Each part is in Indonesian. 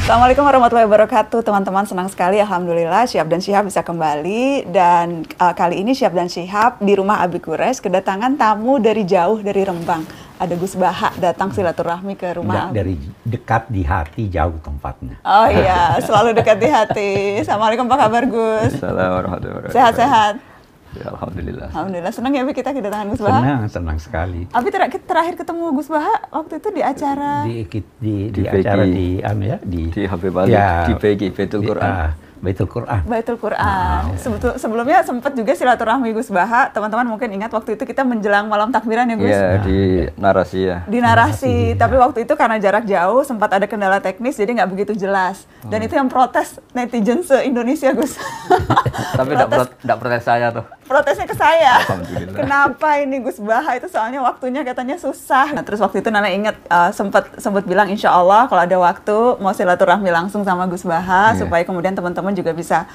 Assalamualaikum warahmatullahi wabarakatuh, teman-teman. Senang sekali, alhamdulillah Syihab dan Syihab bisa kembali. Dan kali ini Syihab dan Syihab di rumah Abi Quraisy kedatangan tamu dari jauh, dari Rembang. Ada Gus Baha datang silaturahmi ke rumah. Dari dekat di hati, jauh tempatnya. Oh iya, selalu dekat di hati. Assalamualaikum, apa kabar Gus? Assalamualaikum warahmatullahi wabarakatuh. Sehat-sehat? Ya, alhamdulillah. Alhamdulillah, senang ya Abi kita kedatangan Gus Baha. Senang sekali. Abi terakhir ketemu Gus Baha waktu itu di acara Di acara di Habib Ali, di PG Baitul Quran. Baitul Quran. Baitul Quran. Sebelumnya sempat juga silaturahmi Gus Baha. Teman-teman mungkin ingat waktu itu kita menjelang malam takbiran ya Gus? Iya, di narasi ya. Di narasi, tapi waktu itu karena jarak jauh sempat ada kendala teknis jadi nggak begitu jelas. Dan itu yang protes netizen se-Indonesia Gus. Tapi nggak protes saya tuh. Protesnya ke saya. Alhamdulillah. Kenapa ini Gus Baha itu soalnya waktunya katanya susah. Nah, terus waktu itu Nana ingat sempat bilang insya Allah kalau ada waktu mau silaturahmi langsung sama Gus Baha supaya kemudian teman-teman juga bisa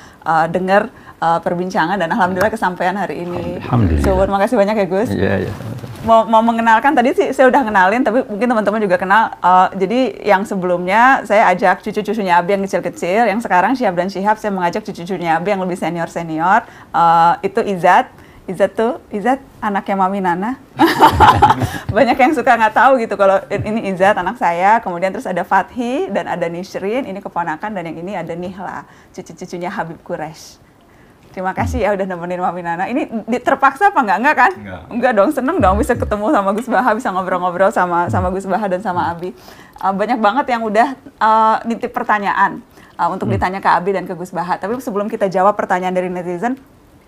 dengar perbincangan dan alhamdulillah kesampaian hari ini. Alhamdulillah. So, makasih banyak ya Gus. Iya. Mau mengenalkan tadi sih saya udah kenalin tapi mungkin teman-teman juga kenal. Jadi yang sebelumnya saya ajak cucu-cucunya Abi yang kecil-kecil, yang sekarang Syihab dan Syihab saya mengajak cucu-cucunya Abi yang lebih senior-senior. Itu Izzat anaknya Mami Nana. Banyak yang suka nggak tahu gitu kalau ini Izzat anak saya, kemudian terus ada Fathi dan ada Nishrin, ini keponakan, dan yang ini ada Nihla, cucu-cucunya Habib Quraisy. Terima kasih ya udah nemenin Mami Nana. Ini terpaksa apa enggak kan? Enggak dong, seneng dong bisa ketemu sama Gus Baha, bisa ngobrol-ngobrol sama Gus Baha dan sama Abi. Banyak banget yang udah nitip pertanyaan untuk ditanya ke Abi dan ke Gus Baha. Tapi sebelum kita jawab pertanyaan dari netizen,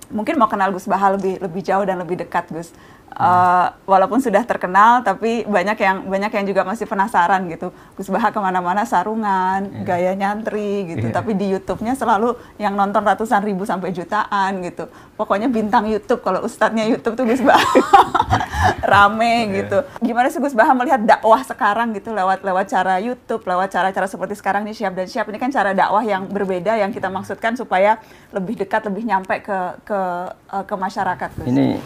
mungkin mau kenal Gus Baha lebih jauh dan lebih dekat Gus. Walaupun sudah terkenal, tapi banyak yang juga masih penasaran gitu. Gus Baha kemana-mana sarungan, gaya nyantri gitu. Tapi di YouTube-nya selalu yang nonton ratusan ribu sampai jutaan gitu. Pokoknya bintang YouTube. Kalau ustadznya YouTube tuh Gus Baha rame gitu. Gimana sih Gus Baha melihat dakwah sekarang gitu lewat cara YouTube, lewat cara-cara seperti sekarang nih Syihab dan Syihab. Ini kan cara dakwah yang berbeda yang kita maksudkan supaya lebih dekat, lebih nyampe ke masyarakat Gus. Ini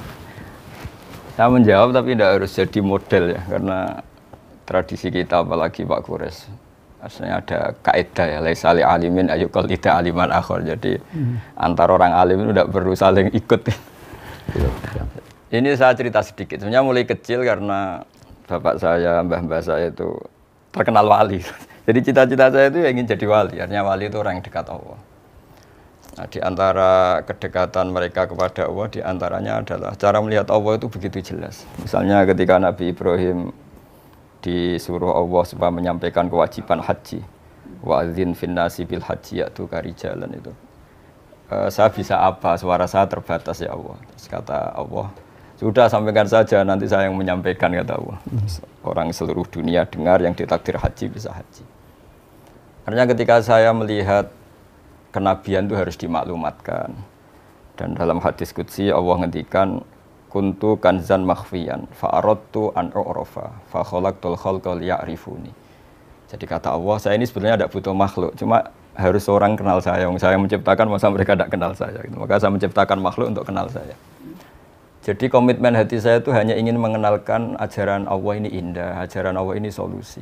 saya menjawab tapi tidak harus jadi model ya, karena tradisi kita apalagi Pak Quraisy asalnya ada kaidah ya, laisa li alimin ayyuqal tidak aliman akhor. Jadi antar orang alim itu tidak perlu saling ikut. Ini saya cerita sedikit. Sebenarnya mulai kecil karena bapak saya, mbah-mbah saya itu terkenal wali. Jadi cita-cita saya itu ingin jadi wali. Artinya wali itu orang yang dekat Allah. Nah, di antara kedekatan mereka kepada Allah, di antaranya adalah cara melihat Allah itu begitu jelas. Misalnya ketika Nabi Ibrahim disuruh Allah supaya menyampaikan kewajiban haji, wa'adzin finnasi bil haji ya'tu karijalan itu. Saya bisa apa? Suara saya terbatas ya Allah. Terus kata Allah, sudah sampaikan saja, nanti saya yang menyampaikan, kata Allah. Orang seluruh dunia dengar yang ditakdir haji bisa haji. Karena ketika saya melihat kenabian itu harus dimaklumatkan. Dan dalam hadis qudsi Allah ngendikan kuntu kanzan makhfiyan fa'aradtu an u'rafa fa khalaqtul khalqa liya'rifuni. Jadi kata Allah, saya ini sebenarnya tidak butuh makhluk, cuma harus orang kenal saya. Yang saya menciptakan masa mereka tidak kenal saya gitu. Maka saya menciptakan makhluk untuk kenal saya. Jadi komitmen hati saya itu hanya ingin mengenalkan ajaran Allah ini indah, ajaran Allah ini solusi.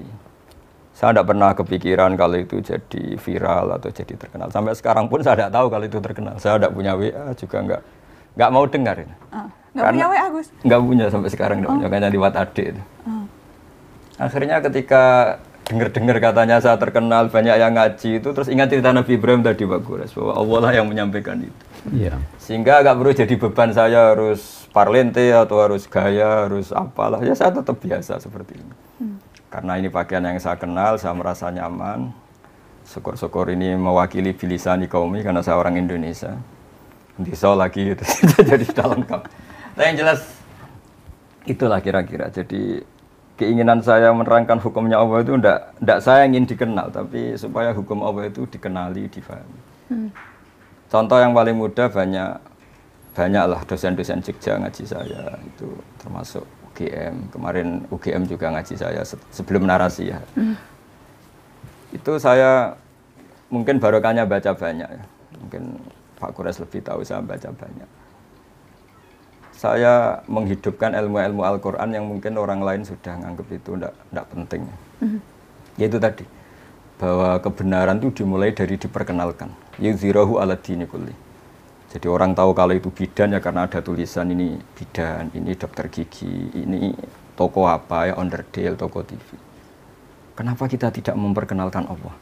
Saya tidak pernah kepikiran kalau itu jadi viral atau jadi terkenal. Sampai sekarang pun saya tidak tahu kalau itu terkenal. Saya tidak punya WA juga nggak mau dengar. Nggak punya WA Gus? Nggak punya sampai sekarang, nggak punya, hanya lewat adik itu. Akhirnya ketika dengar katanya saya terkenal, banyak yang ngaji itu, terus ingat cerita Nabi Ibrahim tadi Pak Quraisy, bahwa Allah lah yang menyampaikan itu. Iya. Sehingga nggak perlu jadi beban saya harus parlente atau harus gaya, harus apalah. Ya saya tetap biasa seperti ini. Karena ini pakaian yang saya kenal, saya merasa nyaman. Syukur-syukur ini mewakili bilisani kaumi karena saya orang Indonesia. Bisa lagi itu jadi sudah lengkap. Nah yang jelas itulah kira-kira. Jadi keinginan saya menerangkan hukumnya Allah itu tidak saya ingin dikenal, tapi supaya hukum Allah itu dikenali, difahami. Contoh yang paling mudah banyaklah dosen-dosen Jogja ngaji saya itu termasuk UGM. Kemarin UGM juga ngaji saya sebelum narasi ya. Itu saya mungkin barokahnya baca banyak ya. Mungkin Pak Quraisy lebih tahu, saya baca banyak. Saya menghidupkan ilmu-ilmu Al-Quran yang mungkin orang lain sudah nganggap itu tidak penting. Yaitu tadi, bahwa kebenaran itu dimulai dari diperkenalkan. Yuzhirahu ala dini kulli. Jadi orang tahu kalau itu bidan ya karena ada tulisan ini bidan, ini dokter gigi, ini toko apa ya, onderdil, toko TV. Kenapa kita tidak memperkenalkan Allah?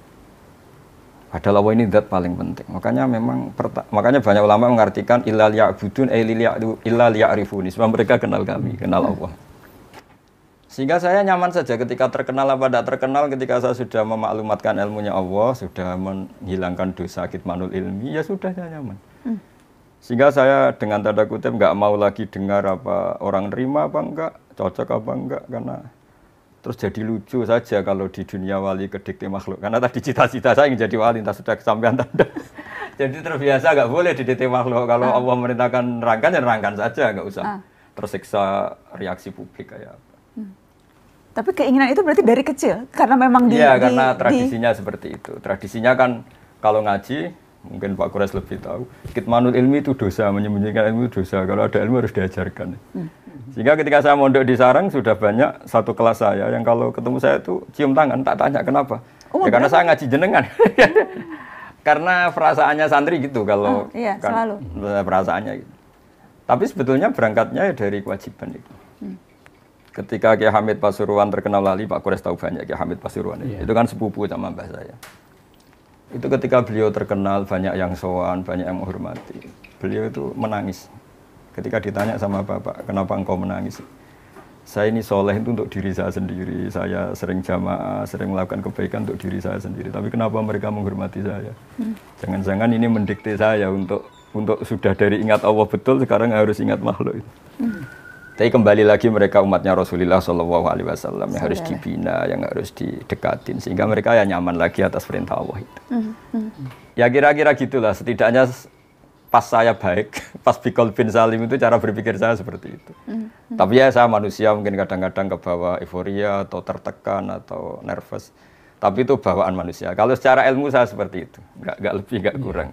Padahal Allah ini zat paling penting. Makanya banyak ulama mengartikan illa liya'budun illa liya'rifuni. Sebab mereka kenal kami, kenal Allah. Sehingga saya nyaman saja ketika terkenal apa tidak terkenal, ketika saya sudah memaklumatkan ilmunya Allah, sudah menghilangkan dosa kitmanul ilmi, ya sudah saya nyaman. Sehingga saya dengan tanda kutip nggak mau lagi dengar apa orang nerima apa enggak, cocok apa enggak, karena terus jadi lucu saja kalau di dunia wali kedikte makhluk. Karena tadi cita-cita saya ingin jadi wali, entah sudah kesampaian tanda. Jadi terbiasa nggak boleh didikte makhluk. Kalau Allah merintahkan nerangkan ya nerangkan saja, nggak usah tersiksa reaksi publik kayak apa. Tapi keinginan itu berarti dari kecil, karena memang karena tradisinya seperti itu. Tradisinya kan kalau ngaji, mungkin Pak Kures lebih tahu, kitmanul ilmi itu dosa, menyembunyikan ilmu itu dosa. Kalau ada ilmu harus diajarkan. Sehingga ketika saya mondok di Sarang, sudah banyak satu kelas saya yang kalau ketemu saya itu cium tangan, tak tanya kenapa. Ya karena saya ngaji jenengan. Karena perasaannya santri gitu kalau selalu. Perasaannya gitu. Tapi sebetulnya berangkatnya dari kewajiban itu. Ketika Kiai Hamid Pasuruan terkenal wali, Pak Kures tahu banyak Kiai Hamid Pasuruan. Itu kan sepupu sama mbah saya. Itu ketika beliau terkenal, banyak yang sowan, banyak yang menghormati. Beliau itu menangis. Ketika ditanya sama Bapak, kenapa engkau menangis? Saya ini soleh itu untuk diri saya sendiri. Saya sering jamaah, sering melakukan kebaikan untuk diri saya sendiri. Tapi kenapa mereka menghormati saya? Jangan-jangan ini mendikte saya untuk sudah dari ingat Allah betul, sekarang harus ingat makhluk itu. Tapi kembali lagi mereka umatnya Rasulullah SAW yang harus dibina, yang harus didekatin. Sehingga mereka ya nyaman lagi atas perintah Allah itu. Ya kira-kira gitulah, setidaknya pas saya baik, pas Bikol bin Salim itu cara berpikir saya seperti itu. Tapi ya saya manusia mungkin kadang-kadang kebawa euforia atau tertekan atau nervous. Tapi itu bawaan manusia. Kalau secara ilmu saya seperti itu, nggak lebih, nggak kurang.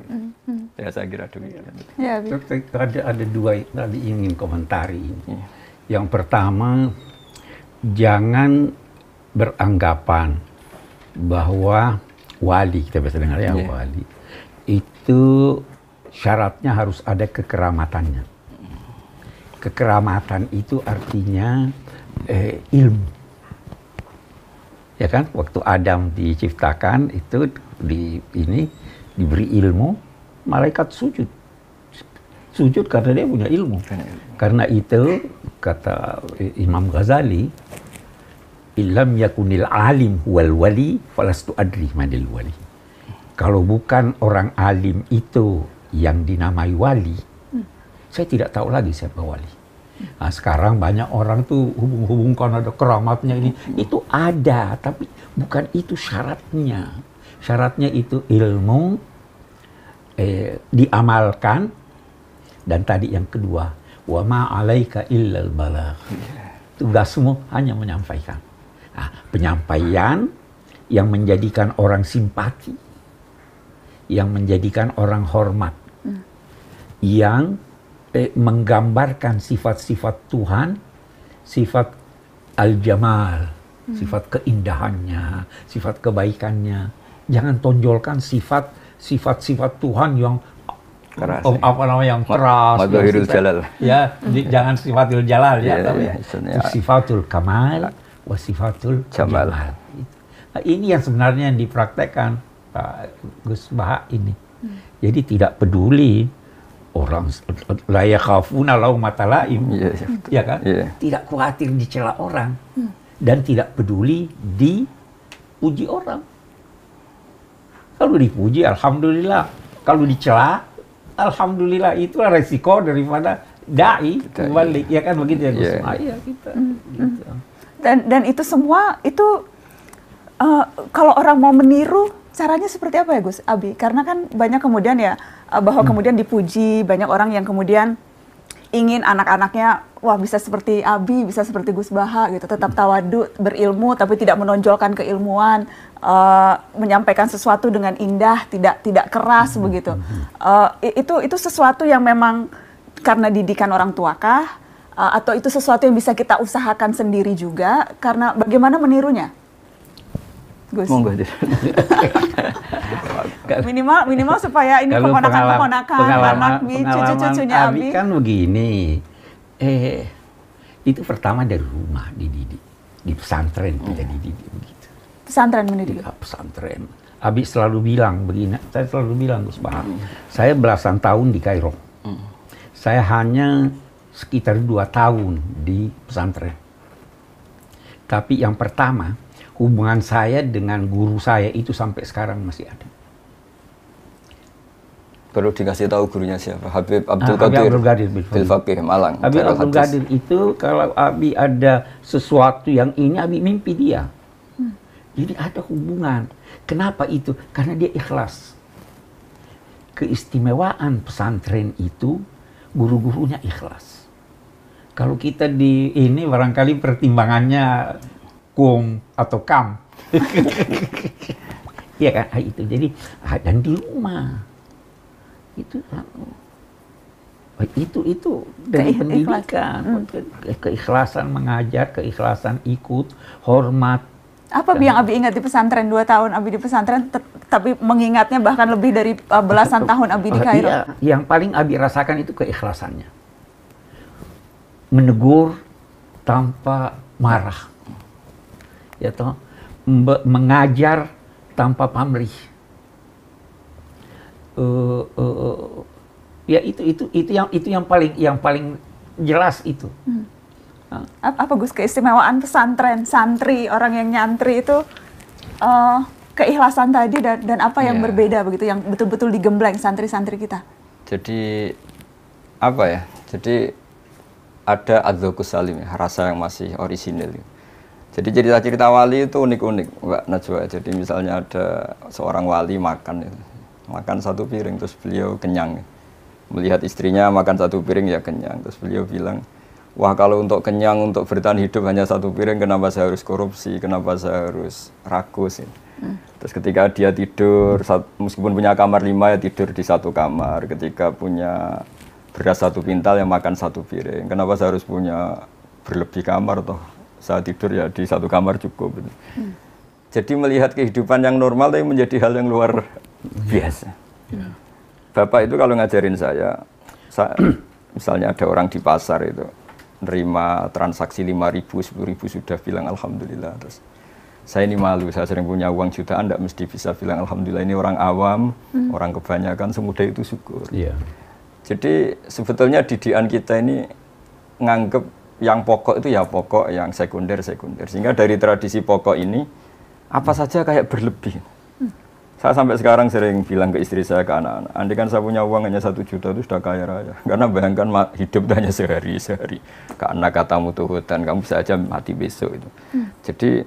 Ya saya kira demikian. Ya, ada dua tadi ingin komentari ini. Yang pertama, jangan beranggapan bahwa wali, kita biasa dengar ya wali, itu syaratnya harus ada kekeramatannya. Kekeramatan itu artinya ilmu. Ya kan, waktu Adam diciptakan itu diberi ilmu, malaikat sujud karena dia punya ilmu. Karena itu kata Imam Ghazali, illam yakunil alim wal wali falastu adri manil wali. Kalau bukan orang alim itu yang dinamai wali, saya tidak tahu lagi siapa wali. Nah, sekarang banyak orang tuh hubung-hubungkan ada keramatnya ini. Itu ada, tapi bukan itu syaratnya. Syaratnya itu ilmu, diamalkan, dan tadi yang kedua, wa ma 'alaika illal balagh. Tugasmu hanya menyampaikan. Nah, penyampaian yang menjadikan orang simpati, yang menjadikan orang hormat, yang menggambarkan sifat-sifat Tuhan, sifat al-jamal, sifat keindahannya, sifat kebaikannya. Jangan tonjolkan sifat-sifat Tuhan yang keras, yang keras. Madhahirul jalal. Ya, jangan sifatul jalal ya, tapi sifatul kamal wa sifatul jamal. Nah, ini yang sebenarnya yang dipraktekkan Pak Gus Baha ini. Jadi tidak peduli orang la yakhafuna laumata laim, ya kan? Tidak khawatir dicela orang dan tidak peduli dipuji orang. Kalau dipuji, alhamdulillah. Kalau dicela, alhamdulillah. Itulah resiko daripada dai balik, ya kan begitu ya Gus? Iya kita. Gitu. Dan itu semua itu kalau orang mau meniru, caranya seperti apa ya Gus Abi? Karena kan banyak kemudian ya bahwa kemudian dipuji, banyak orang yang kemudian ingin anak-anaknya wah bisa seperti Abi, bisa seperti Gus Baha gitu, tetap tawadu, berilmu tapi tidak menonjolkan keilmuan, menyampaikan sesuatu dengan indah, tidak keras begitu. Itu sesuatu yang memang karena didikan orang tuakah, atau itu sesuatu yang bisa kita usahakan sendiri juga, karena bagaimana menirunya? Gus. Monggo. Minimal supaya ini Kalau keponakan-keponakan, anak cucu-cucunya Abi Abi. kan begini, itu pertama dari rumah dididik, di pesantren kita dididik begitu. Pesantren mendidik. Iya, pesantren. Abi selalu bilang begini, saya selalu bilang Gus Bahar, saya belasan tahun di Kairo. Saya hanya sekitar 2 tahun di pesantren. Tapi yang pertama, hubungan saya dengan guru saya itu sampai sekarang masih ada. Perlu dikasih tahu gurunya siapa? Habib Abdul Habib Qadir Abdul Qadir Bil Faqih Malang. Habib Darul Abdul Hadis. Qadir itu kalau Abi ada sesuatu yang ini, Abi mimpi dia. Jadi ada hubungan. Kenapa itu? Karena dia ikhlas. Keistimewaan pesantren itu guru-gurunya ikhlas. Kalau kita di ini barangkali pertimbangannya kum atau kam. Iya kan? Itu jadi dan di rumah itu dari pendidikan, keikhlasan mengajar, keikhlasan ikut, hormat. Apa yang Abi ingat di pesantren 2 tahun Abi di pesantren, tapi mengingatnya bahkan lebih dari belasan tahun Abi di Kairo? Iya, yang paling Abi rasakan itu keikhlasannya. Menegur tanpa marah. Ya toh, mengajar tanpa pamrih. Ya itu yang paling jelas itu. Apa Gus keistimewaan pesantren, santri, orang yang nyantri itu keikhlasan tadi dan apa yang berbeda begitu, yang betul-betul digembleng santri-santri kita? Jadi apa ya? Jadi ada adzauqus salim, ya, rasa yang masih orisinil. Jadi cerita-cerita wali itu unik-unik, Mbak Najwa. Jadi misalnya ada seorang wali makan 1 piring terus beliau kenyang. Melihat istrinya makan 1 piring ya kenyang. Terus beliau bilang, wah kalau untuk kenyang, untuk bertahan hidup hanya 1 piring, kenapa saya harus korupsi, kenapa saya harus rakus. Terus ketika dia tidur, meskipun punya kamar 5 ya tidur di 1 kamar. Ketika punya beras 1 pintal ya makan 1 piring. Kenapa saya harus punya berlebih kamar toh? Saya tidur ya di 1 kamar cukup. Jadi melihat kehidupan yang normal tapi menjadi hal yang luar biasa. Bapak itu kalau ngajarin saya misalnya ada orang di pasar itu nerima transaksi 5.000, 10.000 sudah bilang alhamdulillah. Terus saya ini malu, saya sering punya uang jutaan, tidak mesti bisa bilang alhamdulillah. Ini orang awam, orang kebanyakan semudah itu syukur. Jadi sebetulnya didikan kita ini nganggep yang pokok itu ya pokok, yang sekunder. Sehingga dari tradisi pokok ini apa saja kayak berlebih. Saya sampai sekarang sering bilang ke istri saya, ke anak-anak, andai kan saya punya uang hanya 1 juta itu sudah kaya raya. Karena bayangkan hidup itu hanya sehari. Karena katamu tuhutan, kamu bisa aja mati besok itu. Jadi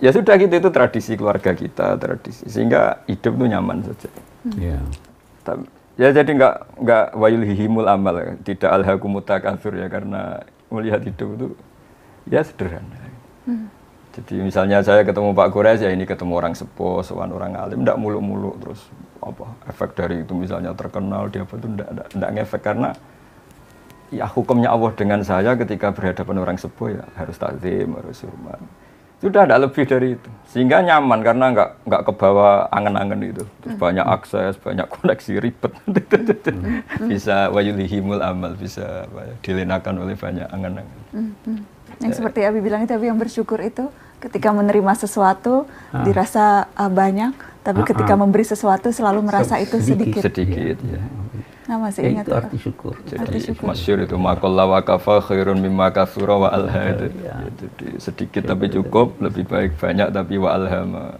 ya sudah gitu, itu tradisi keluarga kita, tradisi. Sehingga hidup itu nyaman saja. Ya jadi nggak wayulhihimul amal, tidak alhaakumut takatsur ya, karena melihat hidup itu ya sederhana. Jadi misalnya saya ketemu Pak Gores ya ini ketemu orang sepuh, sowan orang alim, tidak muluk-muluk terus apa efek dari itu misalnya terkenal dia apa itu tidak ngefek, karena ya hukumnya Allah dengan saya ketika berhadapan orang sepuh ya harus takzim, harus hormat. Sudah ada lebih dari itu, sehingga nyaman karena nggak kebawa angen-angen itu. Terus banyak akses, banyak koneksi ribet, bisa wayulhihimul amal, bisa dilenakan oleh banyak angen-angen. Yang seperti Abi bilang itu, Abi yang bersyukur itu ketika menerima sesuatu dirasa banyak, tapi ketika memberi sesuatu selalu merasa itu sedikit. Ya. Nah, masih ingat itu arti syukur. Jadi masyhur itu maqalla wa kafa khairun mimma katsura wa alha. Jadi sedikit tapi cukup, lebih baik banyak tapi wa alhama.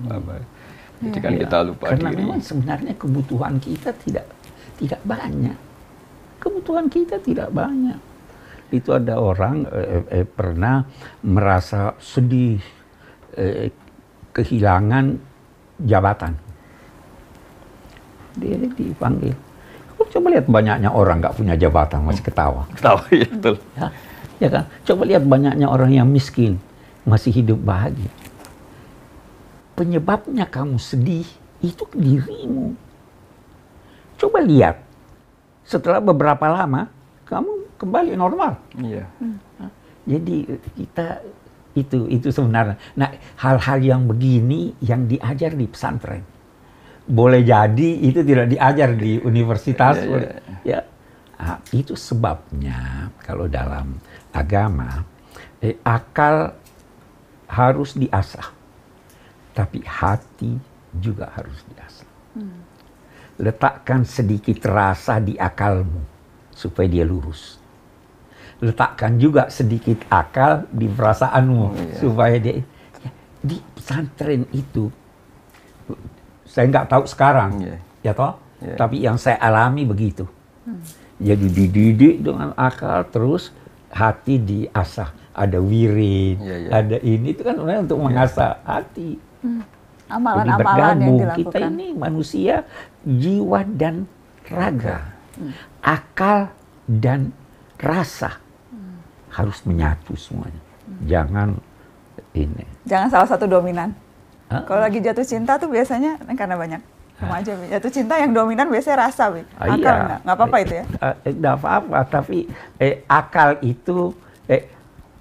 Jadi kan kita lupa karena diri. memang sebenarnya kebutuhan kita tidak banyak. Kebutuhan kita tidak banyak. Itu ada orang pernah merasa sedih kehilangan jabatan. Dia dipanggil. Coba lihat banyaknya orang nggak punya jabatan masih ketawa. Ketawa ya betul. Ya kan? Coba lihat banyaknya orang yang miskin masih hidup bahagia. Penyebabnya kamu sedih itu dirimu. Coba lihat setelah beberapa lama kamu kembali normal. Iya. Jadi kita Itu sebenarnya. Nah, hal-hal yang begini yang diajar di pesantren. Boleh jadi itu tidak diajar di universitas. Ya. Nah, itu sebabnya kalau dalam agama akal harus diasah, tapi hati juga harus diasah. Letakkan sedikit rasa di akalmu supaya dia lurus. Letakkan juga sedikit akal di perasaanmu supaya dia di pesantren itu. Saya nggak tahu sekarang, ya toh. Tapi yang saya alami begitu. Jadi dididik dengan akal, terus hati diasah. Ada wirid, ada ini itu kan sebenarnya untuk mengasah hati. Amalan-amalan yang dilakukan. Kita ini manusia jiwa dan raga, akal dan rasa harus menyatu semuanya. Jangan ini. Jangan salah satu dominan. Kalau lagi jatuh cinta tuh biasanya karena banyak remaja, jatuh cinta yang dominan biasanya rasa, akal nggak apa-apa itu ya? Nggak apa-apa, tapi akal itu,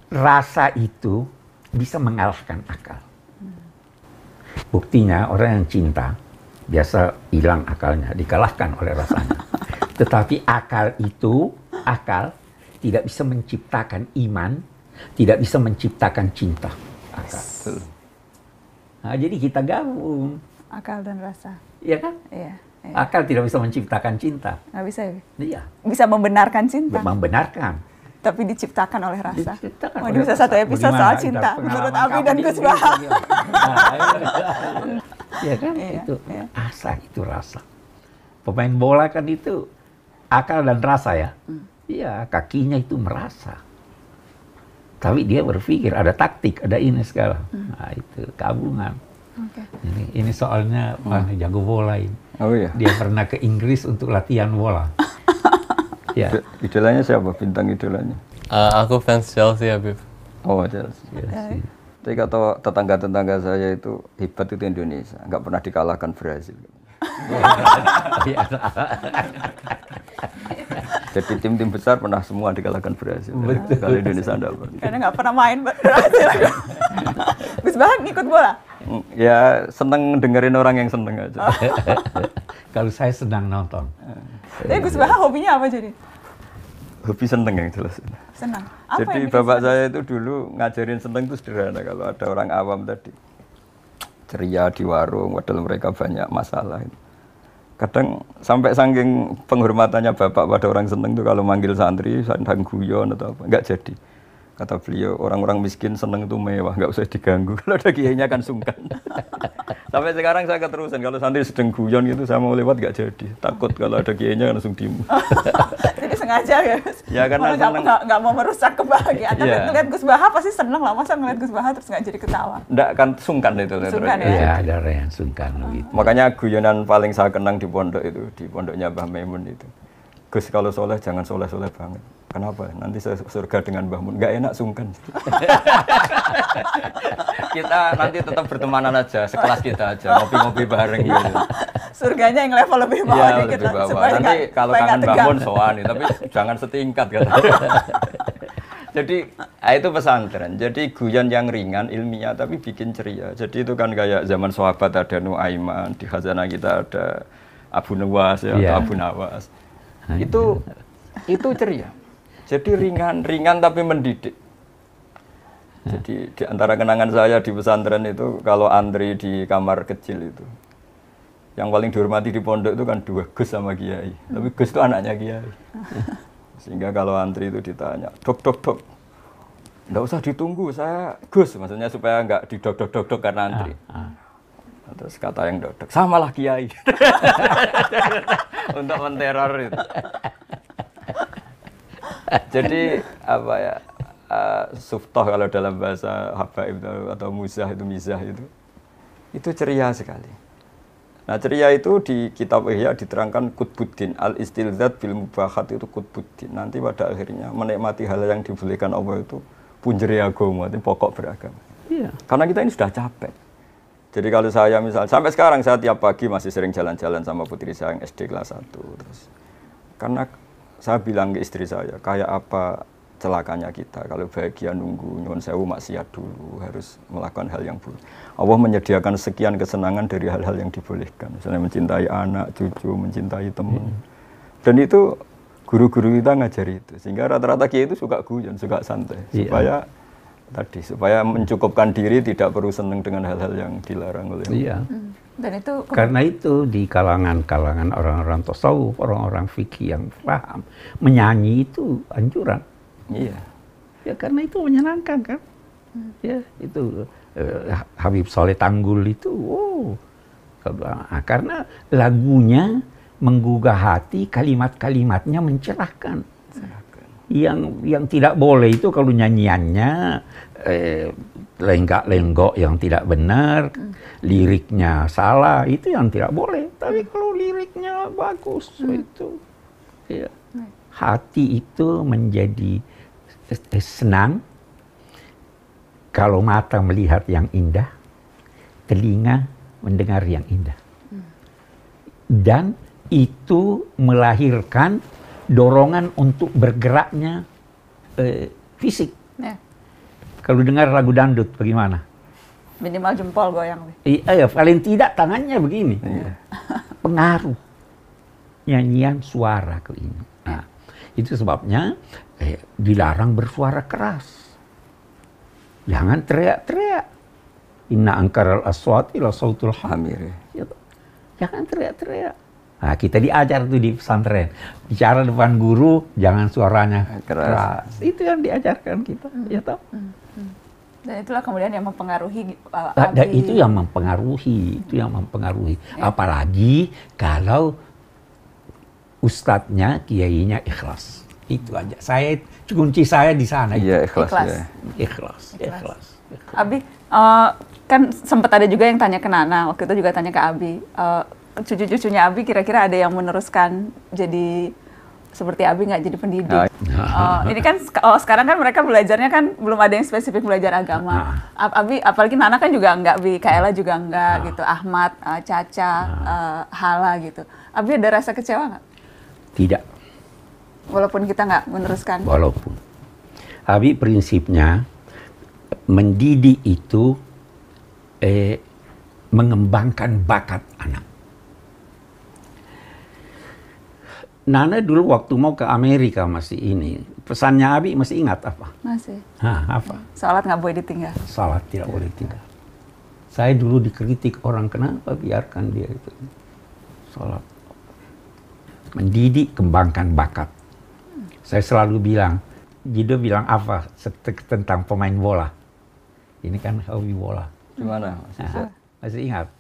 rasa itu bisa mengalahkan akal. Buktinya orang yang cinta biasa hilang akalnya, dikalahkan oleh rasanya. Tetapi akal tidak bisa menciptakan iman, tidak bisa menciptakan cinta. Akal. Nah, jadi kita gabung. Akal dan rasa. Iya kan? Iya. Akal tidak bisa menciptakan cinta. Nggak bisa ya? Iya. Bisa membenarkan cinta. Membenarkan. Tapi diciptakan oleh rasa. Diciptakan Ini bisa satu episode soal cinta. Menurut Abi dan Gus Baha. Ya kan? Itu asa, itu rasa. Pemain bola kan itu akal dan rasa ya. Iya, kakinya itu merasa. Tapi dia berpikir, ada taktik, ada ini segala. Nah, itu gabungan. Ini soalnya jago bola ini. Oh iya. Dia pernah ke Inggris untuk latihan bola. Ya. Idolanya siapa? Bintang idolanya? Aku fans Chelsea, Habib. Oh, Chelsea. Tapi kata tetangga-tetangga saya itu hebat itu Indonesia, nggak pernah dikalahkan Brazil. Jadi tim-tim besar pernah semua dikalahkan Brazil. Kalau Indonesia enggak pernah. Karena nggak pernah main Brazil. Gus Baha ngikut bola? Ya seneng dengerin orang yang seneng aja. Kalau saya sedang nonton. Tapi Gus Baha hobinya apa jadi? Hobi seneng yang jelas. Senang. Apa Jadi yang bapak saya itu dulu ngajarin seneng itu sederhana. Kalau ada orang awam tadi ceria di warung, padahal mereka banyak masalah. Kadang sampai saking penghormatannya bapak pada orang seneng itu kalau manggil santri, sandang guyon atau apa, nggak jadi. Kata beliau, orang-orang miskin seneng itu mewah, nggak usah diganggu. Kalau ada kiainya kan sungkan. Sampai sekarang saya keterusan, kalau santri sedang guyon gitu, saya mau lewat nggak jadi. Takut kalau ada kiainya langsung dimu. Jadi sengaja ya? Ya karena nggak mau merusak kebahagiaan. Tapi ngeliat Gus Baha pasti seneng lah. Masa ngeliat Gus Baha terus nggak jadi ketawa? Nggak kan sungkan itu. Sungkan ya? Iya, ada orang yang sungkan gitu. Makanya guyonan paling saya kenang di pondok itu, di pondoknya Mbah Maimun itu. Gus kalau soleh jangan soleh-soleh banget. Kenapa? Nanti saya surga dengan Mbah Mun. Nggak enak sungkan. Kita nanti tetap bertemanan aja, sekelas kita aja, ngopi-ngopi bareng gitu. Surganya yang level lebih bawah Iya, dikit lebih lah, bawah. supaya Nanti kalau supaya kangen nggak Mbah tegang. Mun soan nih, tapi jangan setingkat kata. Jadi itu pesantren. Jadi guyon yang ringan, ilmiah tapi bikin ceria. Jadi itu kan kayak zaman sahabat ada Nuaiman, di khazanah kita ada Abu Nuwas ya, atau Abu Nawas. Itu ceria. Jadi ringan tapi mendidik. Jadi di antara kenangan saya di pesantren itu kalau antri di kamar kecil itu, yang paling dihormati di pondok itu kan dua, Gus sama Kiai. Tapi Gus itu anaknya Kiai. Sehingga kalau antri itu ditanya, dok, nggak usah ditunggu, saya Gus. Maksudnya supaya nggak didok karena antri. Terus kata yang dok, samalah Kiai. Untuk menteror itu. Jadi apa ya, suftoh kalau dalam bahasa habaib atau muzah itu ceria sekali. Nah ceria itu di kitab Ihya diterangkan Qutbuddin, al-istilzat bil mubahat itu Qutbuddin. Nanti pada akhirnya menikmati hal yang dibolehkan Allah itu punjeri agama, itu pokok beragama. Iya. Karena kita ini sudah capek. Jadi kalau saya misalnya, sampai sekarang saya tiap pagi masih sering jalan-jalan sama putri saya yang SD kelas 1. Terus, karena saya bilang ke istri saya, kayak apa celakanya kita. Kalau bahagia nunggu nyuwun sewu maksiat dulu, harus melakukan hal yang buruk. Allah menyediakan sekian kesenangan dari hal-hal yang dibolehkan. Misalnya mencintai anak, cucu, mencintai teman. Dan itu guru-guru kita ngajari itu. Sehingga rata-rata kiai itu suka guyon, suka santai. Supaya mencukupkan diri, tidak perlu senang dengan hal-hal yang dilarang oleh Allah. Iya. Dan itu Karena itu di kalangan orang-orang tasawuf, orang-orang fikih yang paham, menyanyi itu anjuran. Iya. Ya karena itu menyenangkan kan. Ya itu Habib Soleh Tanggul itu, karena lagunya menggugah hati, kalimat-kalimatnya mencerahkan. Yang tidak boleh itu kalau nyanyiannya lenggak-lenggok yang tidak benar, liriknya salah, itu yang tidak boleh. Tapi kalau liriknya bagus, itu ya, hati itu menjadi senang kalau mata melihat yang indah, telinga mendengar yang indah. Dan itu melahirkan dorongan untuk bergeraknya fisik. ya, Kalau dengar lagu dangdut bagaimana? minimal jempol goyang. Iya, paling tidak tangannya begini. Pengaruh nyanyian suara ke ini. Nah, itu sebabnya dilarang bersuara keras. Jangan teriak-teriak. Inna angkaral aswati la sautul hamir. Jangan teriak-teriak. Nah, kita diajar tuh di pesantren. Bicara depan guru, jangan suaranya keras. Itu yang diajarkan kita. Ya toh? Dan itulah kemudian yang mempengaruhi Itu yang mempengaruhi. Apalagi kalau ustadznya, kiainya ikhlas. Itu aja. Kunci saya di sana. Iya, ikhlas. Ikhlas. Abi, kan sempat ada juga yang tanya ke Nana, waktu itu juga tanya ke Abi. Cucu-cucunya Abi kira-kira ada yang meneruskan jadi seperti Abi nggak jadi pendidik? Ini kan sekarang kan mereka belajarnya kan belum ada yang spesifik belajar agama. Abi, apalagi Nana kan juga enggak, Bi, Kaela juga enggak gitu, Ahmad, Caca, Hala gitu. Abi ada rasa kecewa nggak? Tidak. Walaupun kita nggak meneruskan. Walaupun. Abi prinsipnya mendidik itu mengembangkan bakat anak. Nana dulu waktu mau ke Amerika masih ini, pesannya Abi masih ingat apa? Masih. Apa? Salat nggak boleh ditinggal. Salat tidak boleh tinggal. Saya dulu dikritik orang, kenapa biarkan dia itu salat. Mendidik, kembangkan bakat. Saya selalu bilang, Jido bilang apa tentang pemain bola? Ini kan hobi bola. Gimana? Masih ingat?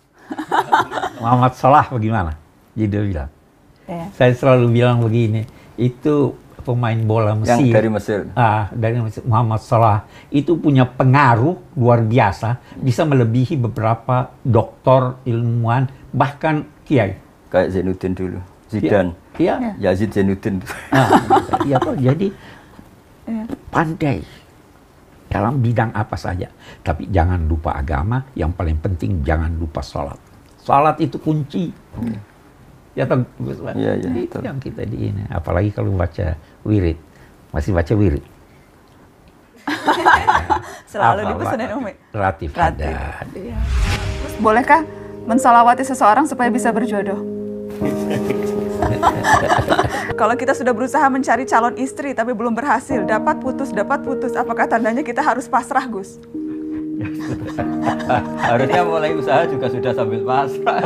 Muhammad Salah bagaimana? Jido bilang. Yeah. Saya selalu bilang begini, itu pemain bola Mesir. Yang dari Mesir. Dari Mesir, Muhammad Salah itu punya pengaruh luar biasa, bisa melebihi beberapa doktor, ilmuwan, bahkan kiai. Kayak Zainuddin dulu, Zidane. Iya. Yazid Zainuddin. Iya toh, jadi pandai dalam bidang apa saja. Tapi jangan lupa agama, yang paling penting jangan lupa sholat. Sholat itu kunci. Ya toh, Iya, itu yang kita di ini. Apalagi kalau baca wirid. Masih baca wirid? Selalu dipesanin Umi. Relatif. Ada. Terus bolehkah mensalawati seseorang supaya bisa berjodoh? Kalau kita sudah berusaha mencari calon istri tapi belum berhasil, dapat putus, apakah tandanya kita harus pasrah, Gus? Harusnya mulai usaha juga sudah sambil pasrah.